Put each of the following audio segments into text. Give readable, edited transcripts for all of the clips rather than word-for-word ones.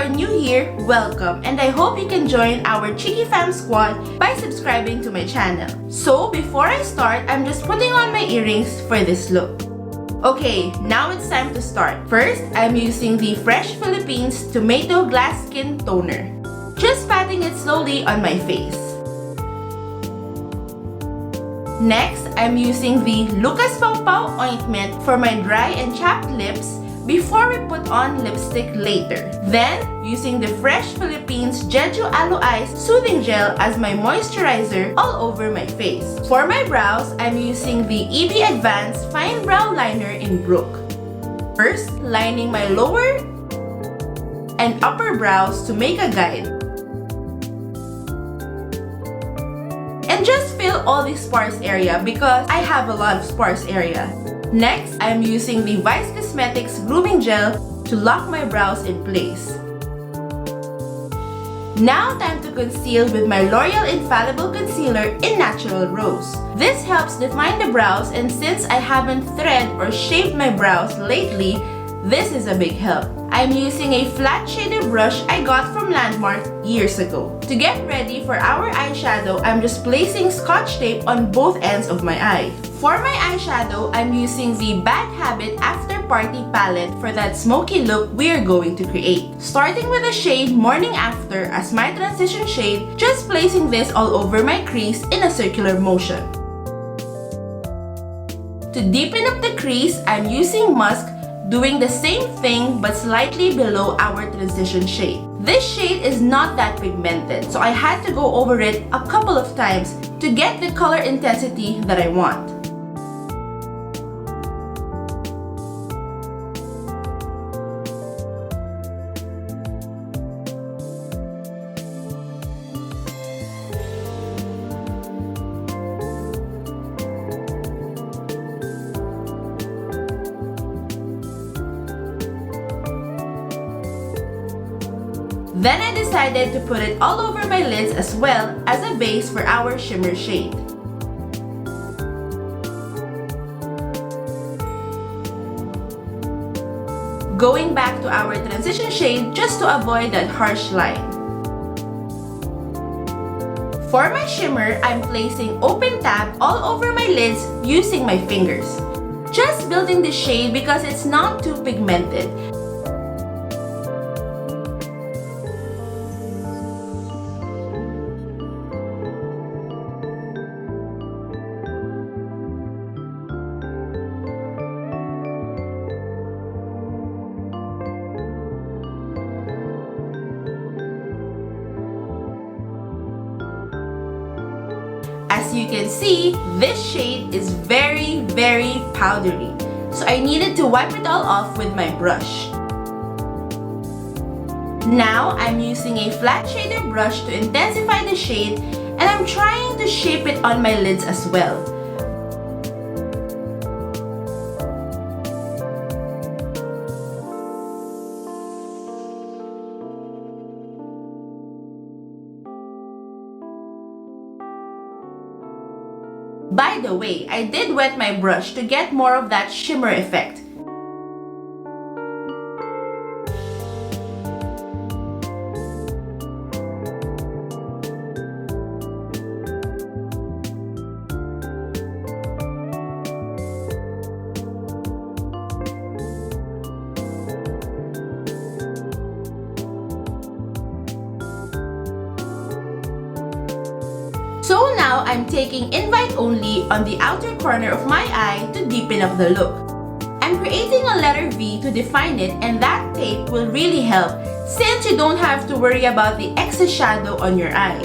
you're new here, welcome, and I hope you can join our Cheeky Fam squad by subscribing to my channel. So before I start, I'm just putting on my earrings for this look. Okay, now it's time to start. First, I'm using the Fresh Philippines Tomato Glass Skin Toner. Just patting it slowly on my face. Next, I'm using the Lucas Pau Pau ointment for my dry and chapped lips before we put on lipstick later. Then, using the Fresh Philippines Jeju Aloe Ice Soothing Gel as my moisturizer all over my face. For my brows, I'm using the EB Advanced Fine Brow Liner in Brooke. First, lining my lower and upper brows to make a guide. And just fill all the sparse area because I have a lot of sparse area. Next, I'm using the Vice Cosmetics Grooming Gel to lock my brows in place. Now, time to conceal with my L'Oreal Infallible Concealer in Natural Rose. This helps define the brows, and since I haven't thread or shaped my brows lately, this is a big help. I'm using a flat shaded brush I got from Landmark years ago. To get ready for our eyeshadow, I'm just placing Scotch tape on both ends of my eye. For my eyeshadow, I'm using the Bad Habit After Party palette for that smoky look we're going to create. Starting with the shade Morning After as my transition shade, just placing this all over my crease in a circular motion. To deepen up the crease, I'm using Musk, doing the same thing but slightly below our transition shade. This shade is not that pigmented, so I had to go over it a couple of times to get the color intensity that I want. Then I decided to put it all over my lids as well as a base for our shimmer shade. Going back to our transition shade just to avoid that harsh line. For my shimmer, I'm placing Open Tab all over my lids using my fingers. Just building the shade because it's not too pigmented. As you can see, this shade is very powdery, so I needed to wipe it all off with my brush. Now, I'm using a flat shader brush to intensify the shade, and I'm trying to shape it on my lids as well. By the way, I did wet my brush to get more of that shimmer effect. So now, I'm taking Invite Only on the outer corner of my eye to deepen up the look. I'm creating a letter V to define it, and that tape will really help since you don't have to worry about the excess shadow on your eye.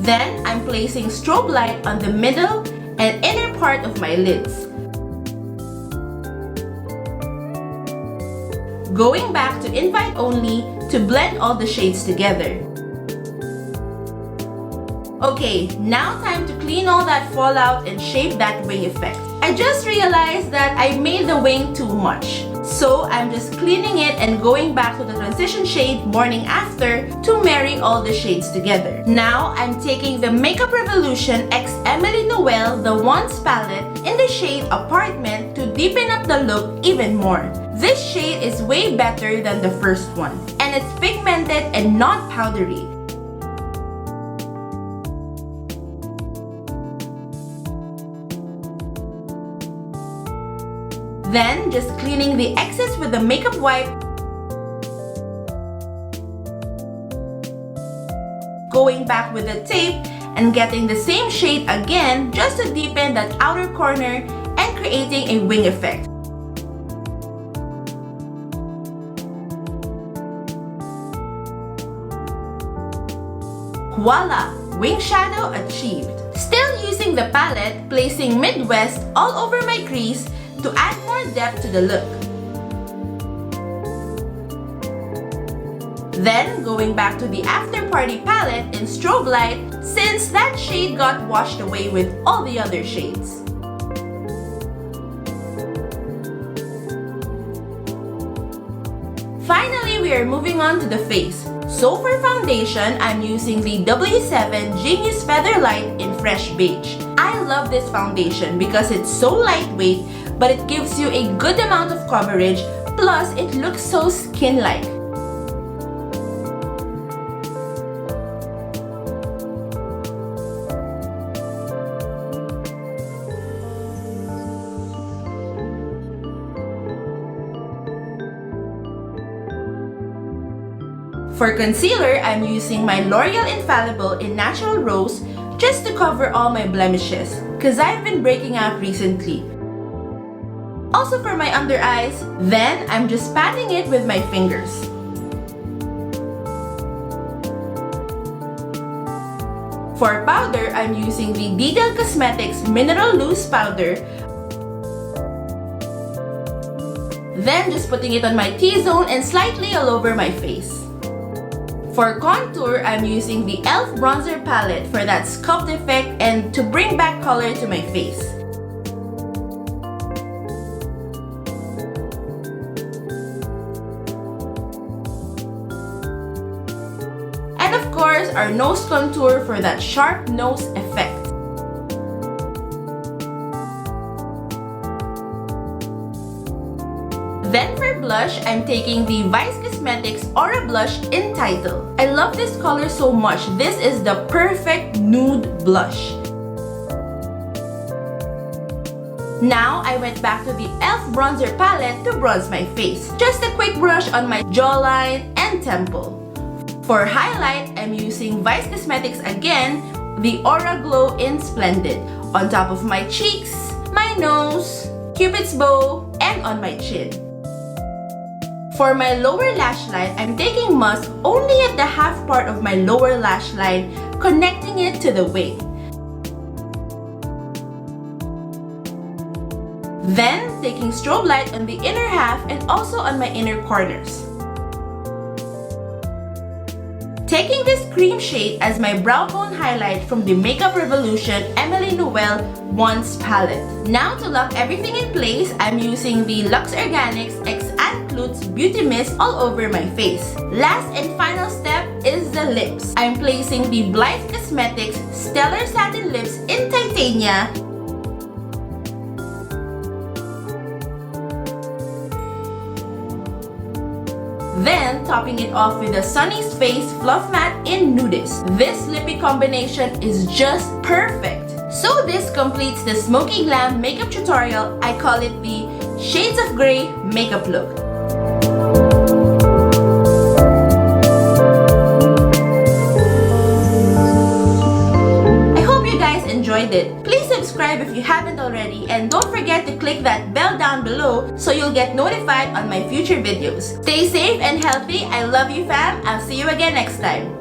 Then, I'm placing strobe light on the middle and inner part of my lids. Going back to Invite Only to blend all the shades together. Okay, now time to clean all that fallout and shape that wing effect. I just realized that I made the wing too much. So I'm just cleaning it and going back to the transition shade Morning After to marry all the shades together. Now I'm taking the Makeup Revolution x Emily Noel The Wands palette in the shade Apartment to deepen up the look even more. This shade is way better than the first one, and it's pigmented and not powdery. Then, just cleaning the excess with the makeup wipe, going back with the tape and getting the same shade again just to deepen that outer corner and creating a wing effect. Voila! Wing shadow achieved. Still using the palette, placing Midwest all over my crease to add more depth to the look. Then, going back to the After Party palette in Strobe Light since that shade got washed away with all the other shades. Finally, we are moving on to the face. So for foundation, I'm using the W7 Genius Feather Light in Fresh Beige. I love this foundation because it's so lightweight, but it gives you a good amount of coverage, plus it looks so skin-like. For concealer, I'm using my L'Oreal Infallible in Natural Rose just to cover all my blemishes, because I've been breaking out recently. Also for my under eyes, then I'm just patting it with my fingers. For powder, I'm using the Detail Cosmetics Mineral Loose Powder. Then just putting it on my T-zone and slightly all over my face. For contour, I'm using the e.l.f. Bronzer Palette for that sculpt effect and to bring back color to my face. And of course, our nose contour for that sharp nose effect. Then for blush, I'm taking the Vice Cosmetics Aura Blush in Title. I love this color so much. This is the perfect nude blush. Now, I went back to the e.l.f. Bronzer Palette to bronze my face. Just a quick brush on my jawline and temple. For highlight, I'm using Vice Cosmetics again, the Aura Glow in Splendid, on top of my cheeks, my nose, Cupid's bow, and on my chin. For my lower lash line, I'm taking musk only at the half part of my lower lash line, connecting it to the wing. Then, taking strobe light on the inner half and also on my inner corners. Taking this cream shade as my brow bone highlight from the Makeup Revolution Emily Noel Wands palette. Now to lock everything in place, I'm using the Luxe Organix x Anneclutz Beauty Mist all over my face. Last and final step is the lips. I'm placing the Blythe Cosmetics Stellar Satin Lips in Titania. Then, topping it off with the Sunny's Face Fluff Matte in Nudist. This lippy combination is just perfect. So this completes the Smoky Glam makeup tutorial. I call it the Shades of Grey makeup look. I hope you guys enjoyed it. Please subscribe if you haven't already, and don't forget to click that bell down below so you'll get notified on my future videos. Stay safe and healthy. I love you, fam. I'll see you again next time.